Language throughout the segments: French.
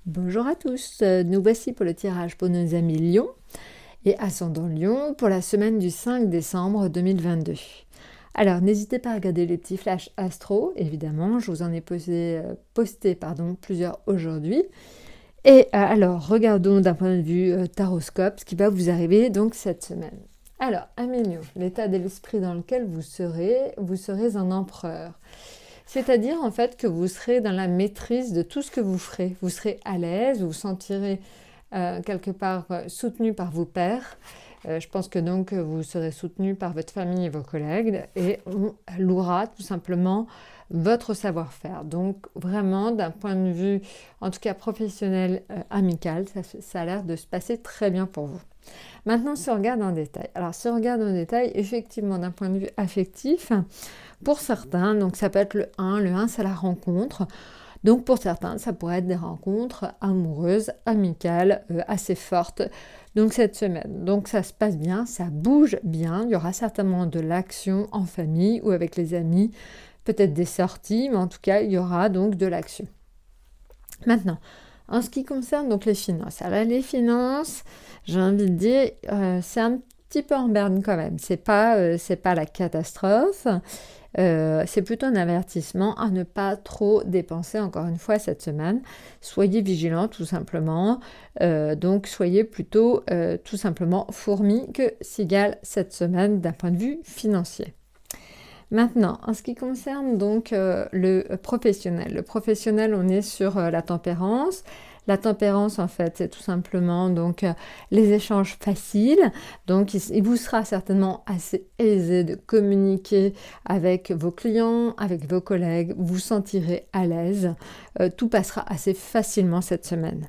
Bonjour à tous, nous voici pour le tirage pour nos amis Lion et ascendant Lion pour la semaine du 5 décembre 2022. Alors n'hésitez pas à regarder les petits flashs astro, évidemment, je vous en ai posté plusieurs aujourd'hui. Et alors regardons d'un point de vue taroscope ce qui va vous arriver donc cette semaine. Alors, amis Lion, l'état d'esprit dans lequel vous serez un empereur. C'est-à-dire en fait que vous serez dans la maîtrise de tout ce que vous ferez. Vous serez à l'aise, vous vous sentirez quelque part soutenu par vos pairs. Je pense que donc vous serez soutenu par votre famille et vos collègues et on louera tout simplement votre savoir-faire. Donc vraiment d'un point de vue, en tout cas professionnel, amical, ça a l'air de se passer très bien pour vous. Maintenant, si on regarde en détail. Alors, si on regarde en détail, effectivement, d'un point de vue affectif, pour certains, donc ça peut être le 1. Le 1, c'est la rencontre. Donc, pour certains, ça pourrait être des rencontres amoureuses, amicales, assez fortes. Donc, cette semaine. Donc, ça se passe bien, ça bouge bien. Il y aura certainement de l'action en famille ou avec les amis, peut-être des sorties, mais en tout cas, il y aura donc de l'action. Maintenant, en ce qui concerne donc les finances. Alors les finances, j'ai envie de dire, c'est un petit peu en berne quand même. C'est pas la catastrophe. C'est plutôt un avertissement à ne pas trop dépenser encore une fois cette semaine. Soyez vigilants tout simplement. Donc soyez plutôt tout simplement fourmi que cigale cette semaine d'un point de vue financier. Maintenant, en ce qui concerne donc le professionnel, on est sur la tempérance. La tempérance, en fait, c'est tout simplement donc les échanges faciles. Donc, il vous sera certainement assez aisé de communiquer avec vos clients, avec vos collègues. Vous vous sentirez à l'aise. Tout passera assez facilement cette semaine.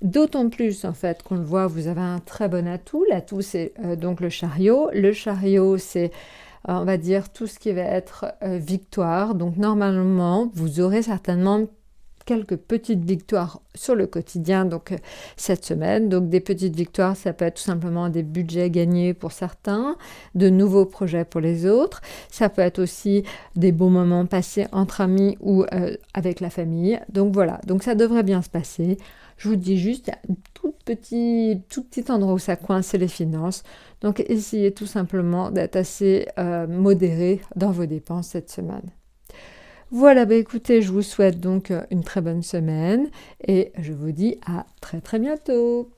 D'autant plus, en fait, qu'on le voit, vous avez un très bon atout. L'atout, c'est donc le chariot. Le chariot, c'est on va dire tout ce qui va être victoire. Donc normalement, vous aurez certainement quelques petites victoires sur le quotidien donc cette semaine. Donc des petites victoires, ça peut être tout simplement des budgets gagnés pour certains, de nouveaux projets pour les autres. Ça peut être aussi des bons moments passés entre amis ou avec la famille. Donc voilà, donc ça devrait bien se passer. Je vous dis juste, il y a un tout petit endroit où ça coince, c'est les finances. Donc essayez tout simplement d'être assez modéré dans vos dépenses cette semaine. Voilà, bah écoutez, je vous souhaite donc une très bonne semaine et je vous dis à très très bientôt.